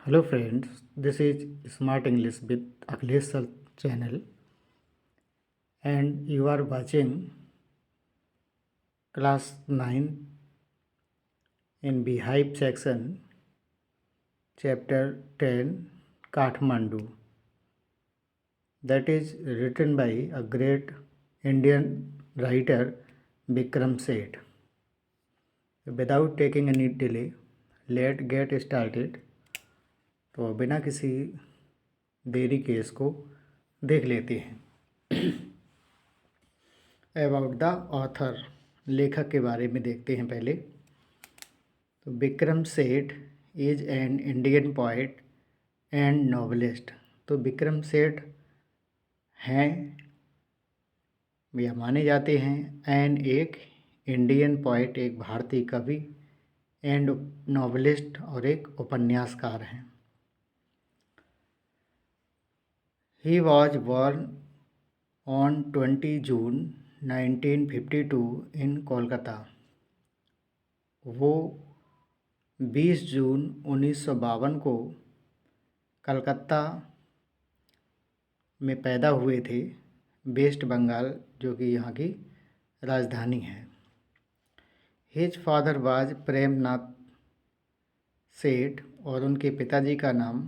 Hello friends, this is Smart English with Akhilesh Sir channel and you are watching class 9 in Beehive section chapter 10 Kathmandu, that is written by a great Indian writer Bikram Seth. Without taking any delay, let's get started. तो बिना किसी देरी के इसको देख लेते हैं। About the author, लेखक के बारे में देखते हैं पहले। तो Vikram Seth is an Indian poet and novelist. तो विक्रम सेठ हैं या माने जाते हैं एन एक इंडियन पोइट, एक भारतीय कवि, एंड नॉवलिस्ट और एक उपन्यासकार हैं। ही वॉज बॉर्न ऑन 20 जून 1952 इन कोलकाता। वो 20 जून 1952 को कलकत्ता में पैदा हुए थे, वेस्ट बंगाल जो कि यहाँ की राजधानी है। हिज फादर वाज प्रेमनाथ सेठ, और उनके पिताजी का नाम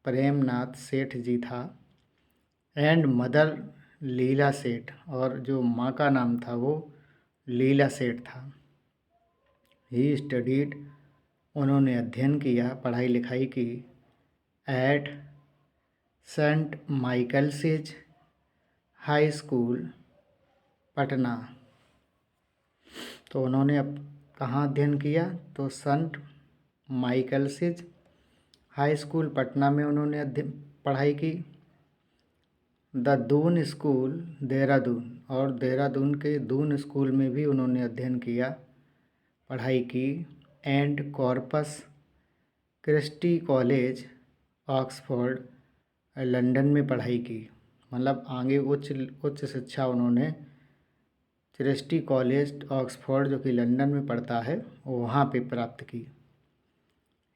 प्रेमनाथ सेठ जी था। एंड मदर लीला सेठ, और जो माँ का नाम था वो लीला सेठ था। ही स्टडीड, उन्होंने अध्ययन किया, पढ़ाई लिखाई की, at Saint Michael's high school Patna. तो उन्होंने अब कहाँ अध्ययन किया? तो Saint Michael's high school Patna में उन्होंने पढ़ाई की। द दून स्कूल देहरादून, और देहरादून के दून स्कूल में भी उन्होंने अध्ययन किया, पढ़ाई की। And Corpus Christi college Oxford, London में पढ़ाई की। मतलब आगे उच्च शिक्षा उन्होंने क्रिस्टी कॉलेज ऑक्सफोर्ड जो कि लंदन में पढ़ता है वहाँ पे प्राप्त की।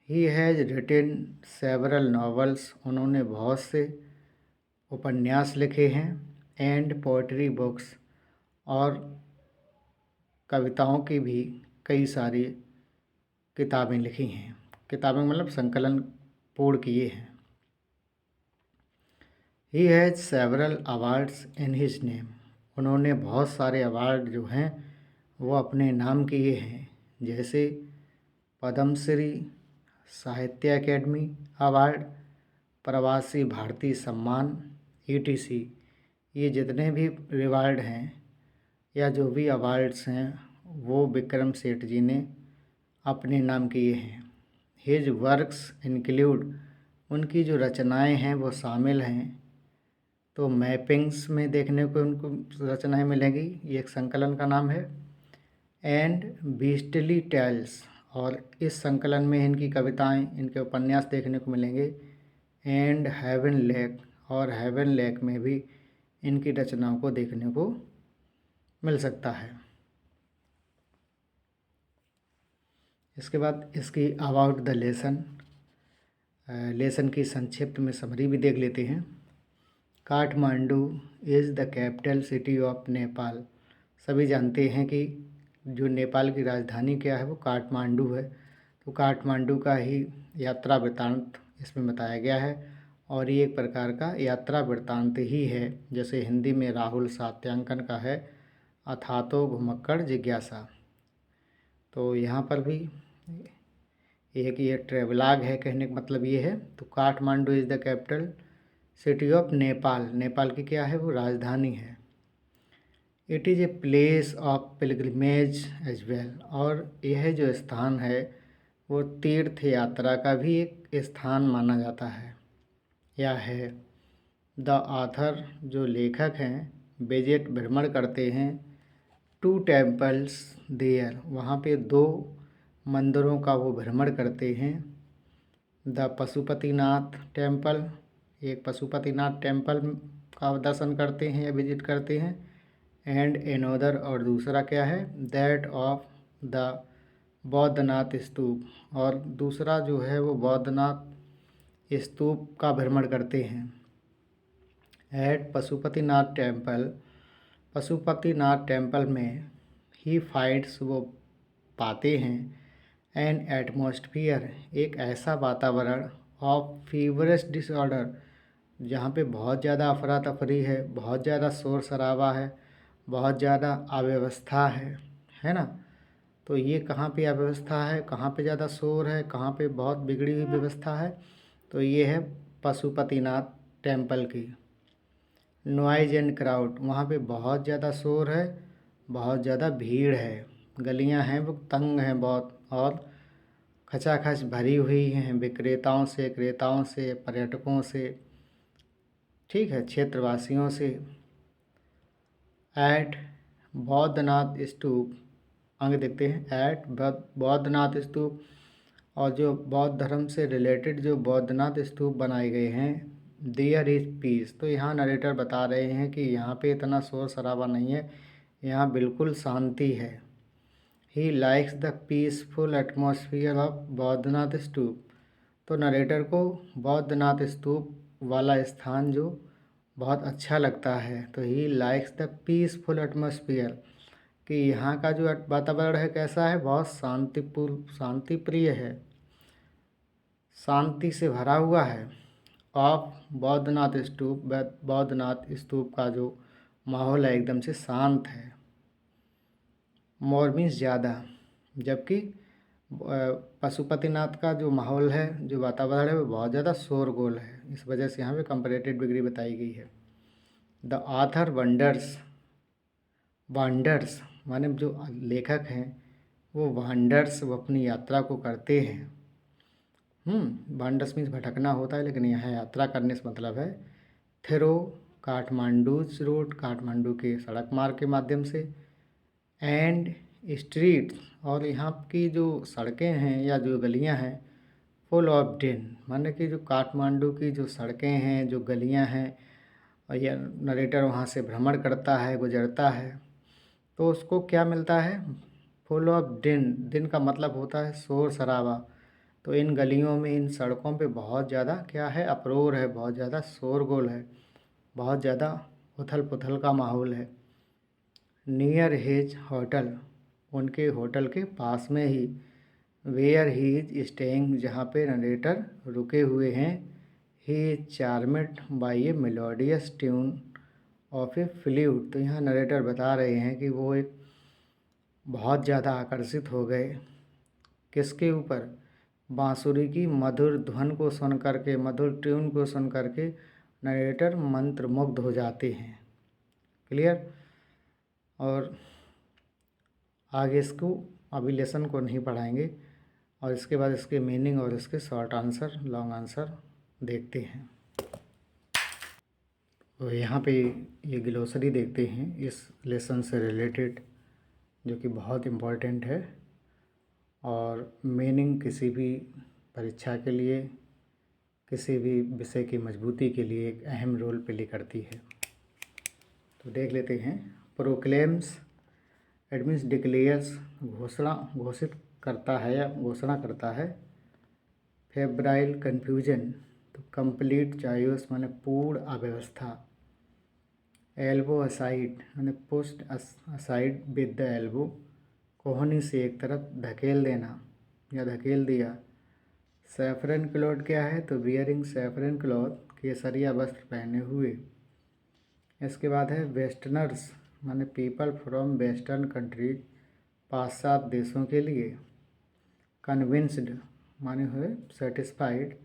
He has written several novels, उन्होंने बहुत से उपन्यास लिखे हैं। एंड पोएट्री बुक्स, और कविताओं की भी कई सारी किताबें लिखी हैं। किताबें मतलब संकलन पूर्ण किए हैं। He has several awards in his name, उन्होंने बहुत सारे अवार्ड जो हैं वो अपने नाम किए हैं, जैसे पद्मश्री, साहित्य अकेडमी अवार्ड, प्रवासी भारतीय सम्मान, ETC। ये जितने भी रिवार्ड हैं या जो भी अवार्ड्स हैं वो विक्रम सेठ जी ने अपने नाम किए हैं। हिज वर्क्स इंक्लूड, उनकी जो रचनाएं हैं वो शामिल हैं। तो मैपिंग्स में देखने को उनको रचनाएं मिलेंगी, ये एक संकलन का नाम है। एंड बीस्टली टेल्स, और इस संकलन में इनकी कविताएं, इनके उपन्यास देखने को मिलेंगे। एंड हेवन लेक, और हेवन लेक में भी इनकी रचनाओं को देखने को मिल सकता है। इसके बाद इसकी अबाउट द लेसन की संक्षिप्त में समरी भी देख लेते हैं। Kathmandu is the capital city of Nepal. सभी जानते हैं कि जो नेपाल की राजधानी क्या है वो काठमांडू है। तो काठमांडू का ही यात्रा वृत्तांत इसमें बताया गया है, और ये एक प्रकार का यात्रा वृत्तांत ही है, जैसे हिंदी में राहुल सात्यांकन का है अथातो घुमक्कड़ जिज्ञासा। तो यहाँ पर भी एक ये ट्रेवलाग है, कहने का मतलब ये है। तो Kathmandu is the capital city of Nepal, Nepal की क्या है वो राजधानी है। It is a place of pilgrimage as well, और यह जो स्थान है वो तीर्थ यात्रा का भी एक स्थान माना जाता है या है। द ऑथर, जो लेखक हैं, विजिट भ्रमण करते हैं, 2 टेम्पल्स देयर, वहाँ पे 2 मंदिरों का वो भ्रमण करते हैं। द पशुपतिनाथ टेम्पल, एक पशुपतिनाथ टेम्पल का दर्शन करते हैं या विजिट करते हैं। एंड एनोदर, और दूसरा क्या है, दैट ऑफ द बौद्धनाथ स्तूप, और दूसरा जो है वो बौद्धनाथ स्तूप का भ्रमण करते हैं। At Pashupatinath temple, Pashupatinath temple में ही फाइंड्स, वो पाते हैं, एन एटमॉस्फियर, एक ऐसा वातावरण, ऑफ फीवरस डिसऑर्डर, जहाँ पे बहुत ज़्यादा अफरा तफरी है, बहुत ज़्यादा शोर शराबा है, बहुत ज़्यादा अव्यवस्था है ना। तो ये कहाँ पे अव्यवस्था है, कहाँ पे ज़्यादा शोर है, कहाँ पे बहुत बिगड़ी हुई व्यवस्था है, तो ये है पशुपतिनाथ टेम्पल की। नॉइज एंड क्राउड, वहाँ पे बहुत ज़्यादा शोर है, बहुत ज़्यादा भीड़ है, गलियाँ हैं वो तंग हैं बहुत, और खचाखच भरी हुई हैं विक्रेताओं से, क्रेताओं से, पर्यटकों से, ठीक है, क्षेत्रवासियों से। एट बौद्धनाथ स्तूप, आगे देखते हैं। एट बौद्धनाथ स्तूप, और जो बौद्ध धर्म से रिलेटेड जो बौद्धनाथ स्तूप बनाए गए हैं, देयर इज पीस, तो यहाँ नरेटर बता रहे हैं कि यहाँ पे इतना शोर शराबा नहीं है, यहाँ बिल्कुल शांति है। He likes the peaceful atmosphere of Boudhanath Stupa, तो नरेटर को बौद्धनाथ स्तूप वाला स्थान जो बहुत अच्छा लगता है। तो ही लाइक्स द पीसफुल एटमॉस्फियर, कि यहाँ का जो वातावरण है कैसा है, बहुत शांतिपूर्ण, शांति प्रिय है, शांति से भरा हुआ है। ऑफ बौद्धनाथ स्तूप, बौद्धनाथ स्तूप का जो माहौल है एकदम से शांत है। मोर मीन्स ज़्यादा, जबकि पशुपतिनाथ का जो माहौल है, जो वातावरण है, वो बहुत ज़्यादा शोरगुल है। इस वजह से यहाँ पे कंपैरेटिव डिग्री बताई गई है। द ऑथर वंडर्स, वांडर्स माने जो लेखक हैं वो वांडर्स, वो अपनी यात्रा को करते हैं। वांडर्स मीन्स भटकना होता है, लेकिन यहाँ यात्रा करने से मतलब है थ्रो काठमांडूज रोड, काठमांडू के सड़क मार्ग के माध्यम से, एंड स्ट्रीट, और यहाँ की जो सड़कें हैं या जो गलियाँ हैं, फुल ऑफ डिन, माने कि जो काठमांडू की जो सड़कें हैं, जो गलियाँ हैं, और यह नरेटर वहाँ से भ्रमण करता है, गुजरता है, तो उसको क्या मिलता है, फुल ऑफ दिन, दिन का मतलब होता है शोर शराबा। तो इन गलियों में, इन सड़कों पे बहुत ज़्यादा क्या है, अपरोर है, बहुत ज़्यादा शोरगुल है, बहुत ज़्यादा उथल पुथल का माहौल है। नियर हिज होटल, उनके होटल के पास में ही, वेयर ही इज स्टेइंग, जहाँ पे नरेटर रुके हुए हैं, he is charmed by a melodious tune of a flute, तो यहाँ नरेटर बता रहे हैं कि वो एक बहुत ज़्यादा आकर्षित हो गए, किसके ऊपर, बांसुरी की मधुर ध्वन को सुन करके, मधुर ट्यून को सुन करके नरेटर मंत्रमुग्ध हो जाते हैं। क्लियर। और आगे इसको अभी लेसन को नहीं पढ़ाएंगे, और इसके बाद इसके मीनिंग और इसके शॉर्ट आंसर, लॉन्ग आंसर देखते हैं। तो यहाँ पे ये ग्लोसरी देखते हैं इस लेसन से रिलेटेड, जो कि बहुत इम्पोर्टेंट है, और मीनिंग किसी भी परीक्षा के लिए, किसी भी विषय की मजबूती के लिए एक अहम रोल प्ले करती है। तो देख लेते हैं। प्रोक्लेम्स, इट मीन्स डिक्लेयर्स, घोषणा, घोषित करता है या घोषणा करता है। फेब्राइल कन्फ्यूजन, तो कंप्लीट चायोस माने पूर्ण अव्यवस्था। एल्बो असाइड माने पुस्ट असाइड विद द एल्बो, कोहनी से एक तरफ धकेल देना या धकेल दिया। सैफरन क्लॉथ क्या है, तो वियरिंग सैफरन क्लॉथ, केसरिया वस्त्र पहने हुए। इसके बाद है वेस्टर्नर्स माने पीपल फ्रॉम वेस्टर्न कंट्रीज, पाश्चात्य देशों के लिए। कन्विंस्ड माने हुए सेटिस्फाइड,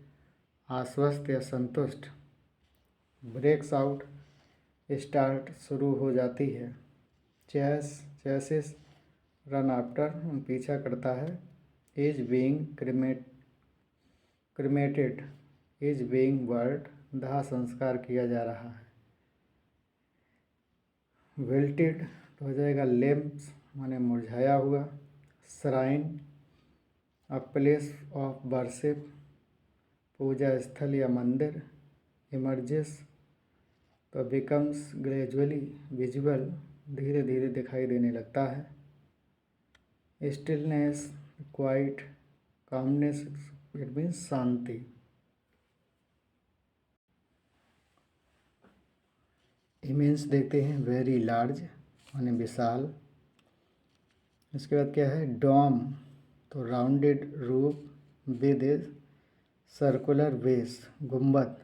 आश्वस्त या संतुष्ट। ब्रेक्स आउट, स्टार्ट, शुरू हो जाती है। चेस, चेसिस, रन आफ्टर, पीछा करता है। Is being cremated, is being bird, दाह संस्कार किया जा रहा है। विल्टेड, तो हो जाएगा लेम्स माने मुरझाया हुआ। Shrine, a place of worship, पूजा स्थल या मंदिर। इमर्जेस, तो बिकम्स ग्रेजुअली विजुअल, धीरे धीरे दिखाई देने लगता है। Stillness, quite, calmness, it means Shanti. Immense देखते हैं, वेरी लार्ज माने विशाल। इसके बाद क्या है, डोम तो rounded roof with a circular base, गुंबद।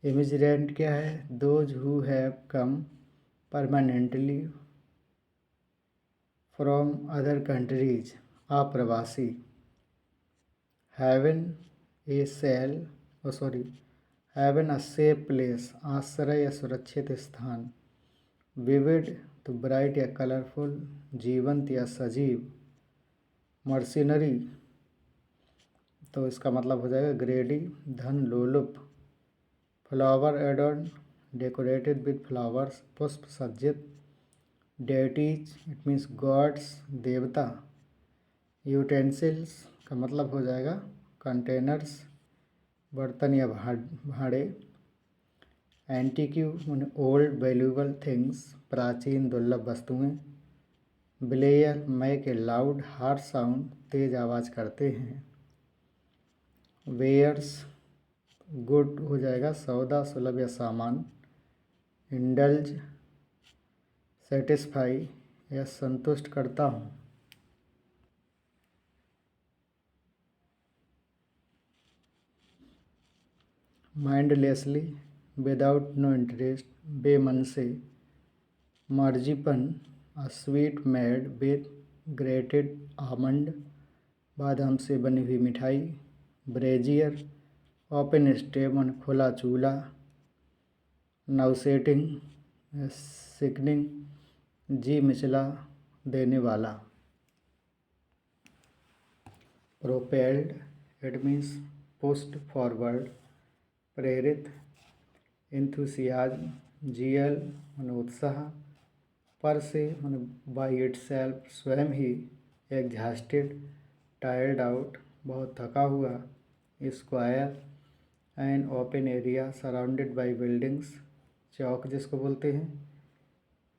इमिग्रेंट क्या है, those who have come permanently from other countries, अप्रवासी। Haven a sale sorry haven a safe place, आश्रय या सुरक्षित स्थान। विविड तो ब्राइट या कलरफुल, जीवंत या सजीव। मर्सिनरी तो इसका मतलब हो जाएगा ग्रेडी, धन लोलुप। Flower adorn decorated with flowers, पुष्प सज्जित। डेटीज इट मीन्स गॉड्स, देवता। यूटेंसिल्स का मतलब हो जाएगा कंटेनर्स, बर्तन या भांडे। एंटीक्यू माने ओल्ड वैल्यूएबल थिंग्स, प्राचीन दुर्लभ वस्तुएं। Blare make a loud harsh sound, तेज आवाज़ करते हैं। वेयर्स गुड हो जाएगा सौदा, सुलभ या सामान। इंडल्ज सेटिस्फाई या संतुष्ट करता हूँ। माइंडलेसली विदाउट नो इंटरेस्ट, बेमन से। Marzipan a sweet made with grated almond, बादाम से बनी हुई मिठाई। ब्रेजियर ओपन स्टेम मन खुला चूल्हा। नाउसेटिंग सिकनिंग, जी मिचला देने वाला। प्रोपेल्ड इट मीन्स पुस्ट फॉरवर्ड, प्रेरित। इंथुसियाज्म जियल माने उत्साह। पर से माने बाई इट सेल्फ स्वयं ही। एग्जॉस्टेड टायर्ड आउट बहुत थका हुआ। Square an open area surrounded by buildings, चौक जिसको बोलते हैं।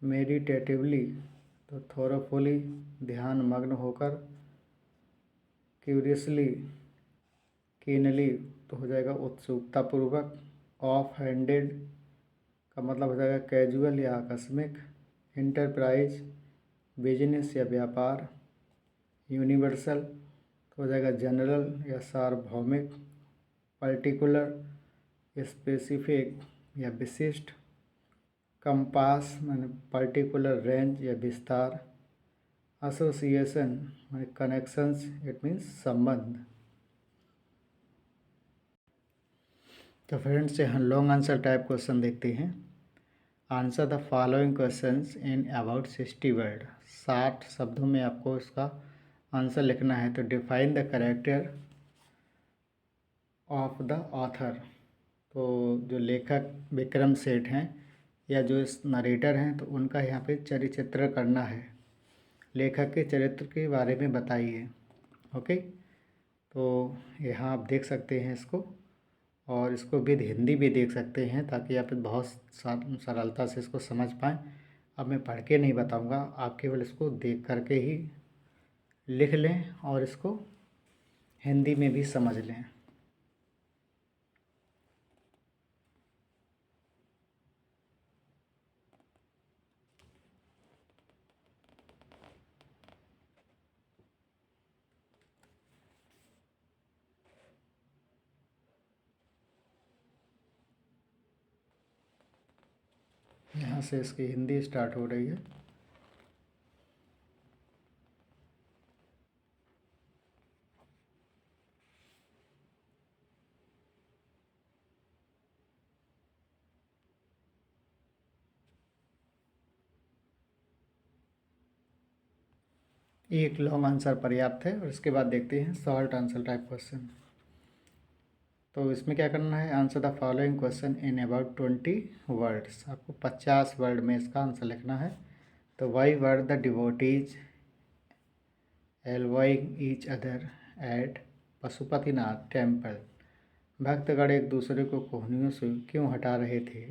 मेडिटेटिवली तो थोरोफुली ध्यान मग्न होकर। क्यूरियसली कीनली तो हो जाएगा उत्सुकतापूर्वक। ऑफ हैंडेड का मतलब हो जाएगा कैजुअल या आकस्मिक। इंटरप्राइज बिजनेस या व्यापार। यूनिवर्सल तो हो जाएगा जनरल या सार्वभौमिक। पर्टिकुलर स्पेसिफिक या विशिष्ट। कंपास माने पर्टिकुलर रेंज या विस्तार। एसोसिएशन माने कनेक्शंस इट मीन्स संबंध। तो फ्रेंड्स यहाँ लॉन्ग आंसर टाइप क्वेश्चन देखते हैं। Answer the following questions in about 60 word, 60 शब्दों में आपको इसका आंसर लिखना है। तो define the character of the author, तो जो लेखक विक्रम सेठ हैं या जो इस नरेटर हैं तो उनका यहाँ पे चरित्र करना है। लेखक के चरित्र के बारे में बताइए। ओके, तो यहाँ आप देख सकते हैं इसको, और इसको विद हिंदी भी देख सकते हैं ताकि आप बहुत सरलता से इसको समझ पाएँ। अब मैं पढ़ के नहीं बताऊँगा, आप केवल इसको देख करके ही लिख लें और इसको हिंदी में भी समझ लें। यहाँ से इसकी हिंदी स्टार्ट हो रही है। एक लॉन्ग आंसर पर्याप्त है और इसके बाद देखते हैं शॉर्ट आंसर टाइप क्वेश्चन। तो इसमें क्या करना है, answer the following question in about 20 words. आपको 50 वर्ड में इसका आंसर लिखना है। तो why were the devotees elbowing each other at Pashupatinath temple, भक्तगण एक दूसरे को कोहनियों से क्यों हटा रहे थे।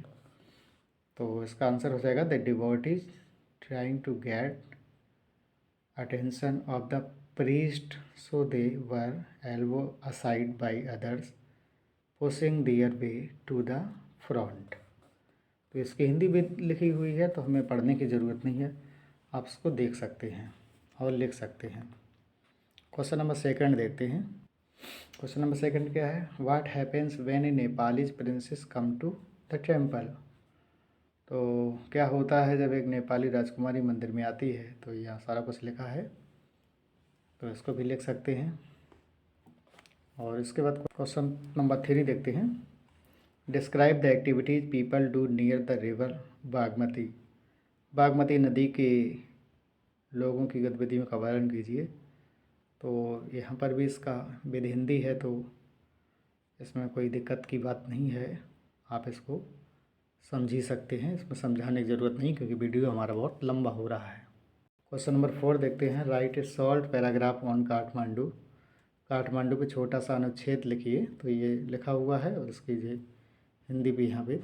तो इसका आंसर हो जाएगा the devotees trying to get attention of the priest, so they were elbowed aside by others, pushing their way to the front. तो इसकी हिंदी भी लिखी हुई है, तो हमें पढ़ने की ज़रूरत नहीं है, आप इसको देख सकते हैं और लिख सकते हैं। क्वेश्चन नंबर सेकंड देखते हैं। क्वेश्चन नंबर सेकंड क्या है? What happens when a Nepalese princess come to the temple. तो क्या होता है जब एक नेपाली राजकुमारी मंदिर में आती है? तो यहाँ सारा कुछ लिखा है, तो इसको भी लिख सकते हैं। और इसके बाद क्वेश्चन नंबर 3 देखते हैं। Describe the activities people do near the river Bagmati. Bagmati नदी के लोगों की गतिविधियों का वर्णन कीजिए। तो यहाँ पर भी इसका विधि हिंदी है, तो इसमें कोई दिक्कत की बात नहीं है, आप इसको समझ ही सकते हैं, इसमें समझाने की ज़रूरत नहीं क्योंकि वीडियो हमारा बहुत लंबा हो रहा है। क्वेश्चन नंबर 4 देखते हैं। Right A short paragraph on Kathmandu. Kathmandu पे छोटा सा अनुच्छेद लिखिए। तो ये लिखा हुआ है और इसकी ये हिंदी भी यहाँ पे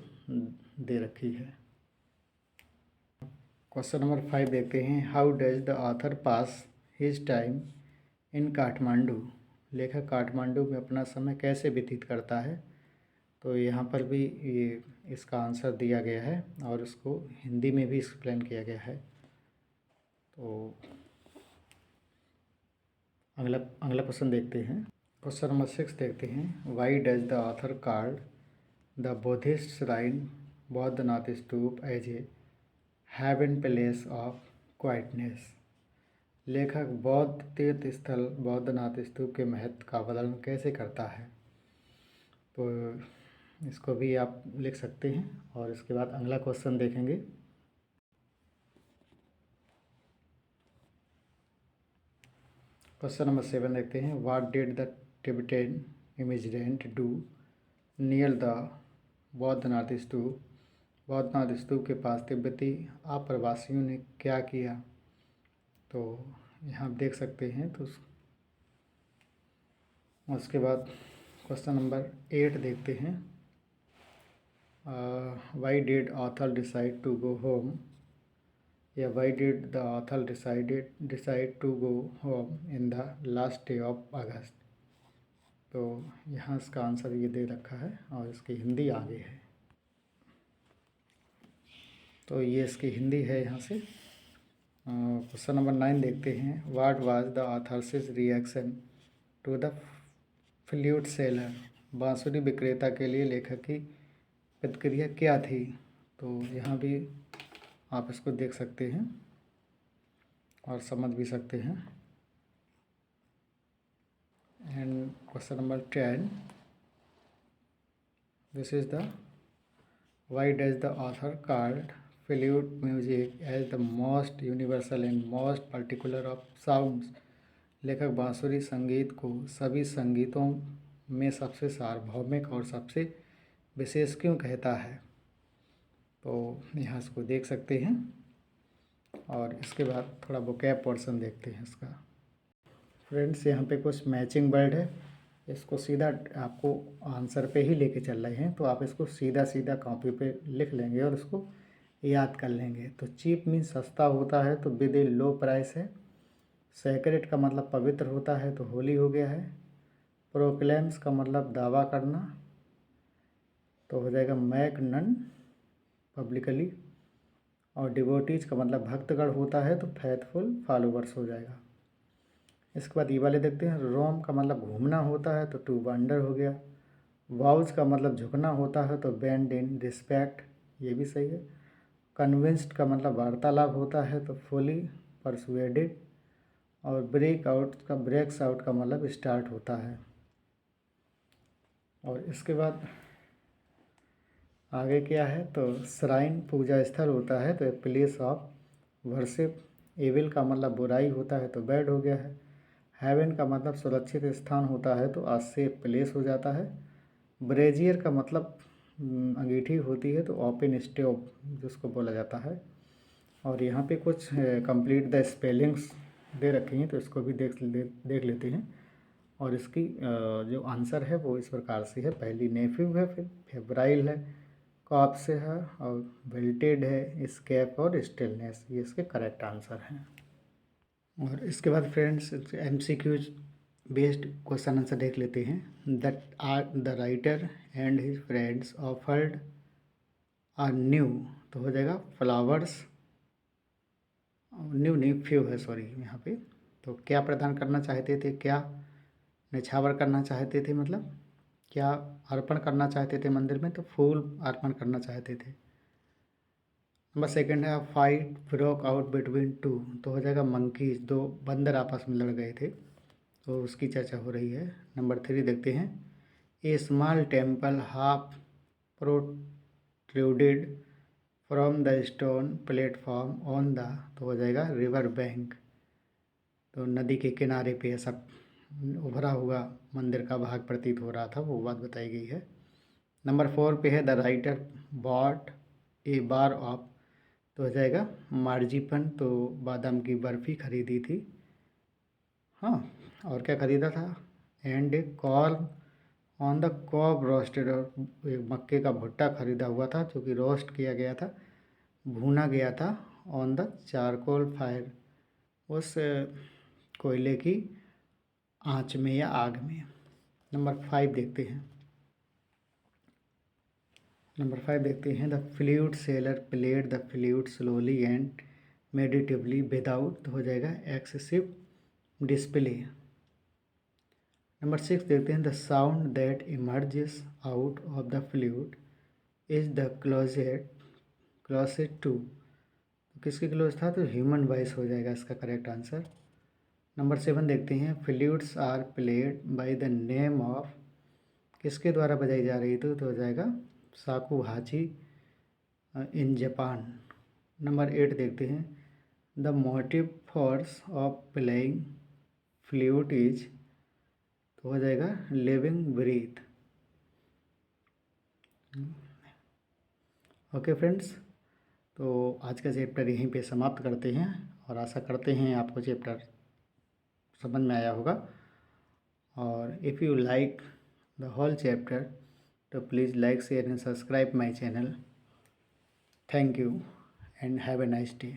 दे रखी है। क्वेश्चन नंबर 5 देखते हैं। How does the author pass his time in Kathmandu. लेखक काठमांडू में अपना समय कैसे व्यतीत करता है? तो यहाँ पर भी ये इसका आंसर दिया गया है और इसको हिंदी में भी एक्सप्लेन किया गया है। तो अगला क्वेश्चन देखते हैं। क्वेश्चन नंबर 6 देखते हैं। Why does the author called the Buddhist shrine Boudhanath stupa as a heaven place of quietness. लेखक बौद्ध तीर्थ स्थल बौद्धनाथ स्तूप के महत्व का वर्णन कैसे करता है? तो इसको भी आप लिख सकते हैं। और इसके बाद अगला क्वेश्चन देखेंगे। क्वेश्चन नंबर 7 देखते हैं। What did the Tibetan immigrant do near the Boudhanath Stupa. Boudhanath Stupa के पास तिब्बती आप्रवासियों ने क्या किया? तो यहाँ आप देख सकते हैं। तो उसके बाद क्वेश्चन नंबर 8 देखते हैं। Why did author decide to go home, या why did the author decide to go home in the last day of August. तो यहाँ इसका आंसर ये दे रखा है और इसकी हिंदी आगे है। तो ये इसकी हिंदी है यहाँ से। क्वेश्चन नंबर 9 देखते हैं। What was the author's reaction to the flute seller. बांसुरी विक्रेता के लिए लेखक की प्रतिक्रिया क्या थी? तो यहाँ भी आप इसको देख सकते हैं और समझ भी सकते हैं। And question number 10, this is the why does the author called flute music as the most universal and most particular of sounds. लेखक बांसुरी संगीत को सभी संगीतों में सबसे सार्वभौमिक और सबसे विशेष क्यों कहता है? तो यहाँ इसको देख सकते हैं। और इसके बाद थोड़ा वोकैब पोर्शन देखते हैं इसका। फ्रेंड्स, यहाँ पे कुछ मैचिंग वर्ड है, इसको सीधा आपको आंसर पे ही लेके चल रहे हैं, तो आप इसको सीधा सीधा कॉपी पे लिख लेंगे और इसको याद कर लेंगे। तो चीप मीन्स सस्ता होता है, तो विद ए लो प्राइस है। सेक्रेट का मतलब पवित्र होता है, तो होली हो गया है। प्रोक्लेम्स का मतलब दावा करना, तो हो जाएगा मैक नन पब्लिकली। और डिवोटीज का मतलब भक्तगण होता है, तो फैथफुल फॉलोवर्स हो जाएगा। इसके बाद ये वाले देखते हैं। रोम का मतलब घूमना होता है, तो टू वंडर हो गया। वाउज का मतलब झुकना होता है, तो बेंड इन रिस्पेक्ट, ये भी सही है। कन्विंस्ड का मतलब वार्तालाप होता है, तो फुली परसुएडेड। और ब्रेक्स आउट का मतलब स्टार्ट होता है। और इसके बाद आगे क्या है? तो श्राइन पूजा स्थल होता है, तो a place of worship. Evil का मतलब बुराई होता है, तो बैड हो गया है। हेवन का मतलब सुरक्षित स्थान होता है, तो आज से प्लेस हो जाता है। ब्रेजियर का मतलब अंगीठी होती है, तो ओपन स्टोव जिसको बोला जाता है। और यहाँ पे कुछ कंप्लीट द स्पेलिंग्स दे रखी हैं, तो इसको भी देख लेते हैं। और इसकी जो आंसर है वो इस प्रकार से है। पहली नेफिव है, फिर फेब्राइल है, कॉप से है, और विल्टेड है, स्केप और स्टिलनेस, ये इसके करेक्ट आंसर हैं। और इसके बाद friends MCQs based question answer देख लेते हैं। That are the writer and his friends offered are new, तो हो जाएगा फ्लावर्स, न्यू नहीं फ्यू है सॉरी यहाँ पे। तो क्या प्रदान करना चाहते थे, क्या निछावर करना चाहते थे, मतलब क्या अर्पण करना चाहते थे मंदिर में, तो फूल अर्पण करना चाहते थे। नंबर सेकंड है fight broke out between two, तो हो जाएगा मंकीज, दो बंदर आपस में लड़ गए थे, तो उसकी चर्चा हो रही है। नंबर थ्री देखते हैं, a small temple half protruded from the stone platform on the, तो हो जाएगा रिवर बैंक, तो नदी के किनारे पे ऐसा उभरा हुआ मंदिर का भाग प्रतीत हो रहा था, वो बात बताई गई है। नंबर फोर पे है the writer bot A bar of, तो हो जाएगा मार्जिपन, तो बादाम की बर्फ़ी खरीदी थी। हाँ, और क्या खरीदा था, and a corn on the cob roasted, और एक मक्के का भुट्टा खरीदा हुआ था जो कि रोस्ट किया गया था, भूना गया था ऑन द चारकोल फायर, उस कोयले की आँच में या आग में। नंबर फाइव देखते हैं, नंबर फाइव देखते हैं, the flute seller played the flute slowly and meditatively without, तो हो जाएगा एक्सेसिव डिस्प्ले। नंबर सिक्स देखते हैं, the sound that emerges out of the flute is the closest to, तो किसके क्लोज था, तो ह्यूमन वॉइस हो जाएगा इसका करेक्ट आंसर। नंबर सेवन देखते हैं, flutes are played by the name of, किसके द्वारा बजाई जा रही थी, तो हो जाएगा shakuhachi in Japan. Number eight देखते हैं, the motive force of playing flute is, तो हो जाएगा लिविंग ब्रीथ। ओके फ्रेंड्स, तो आज का चैप्टर यहीं पे समाप्त करते हैं, और आशा करते हैं आपको चैप्टर समझ में आया होगा, और if you like the whole chapter तो please like share and subscribe my channel. Thank you and have a nice day.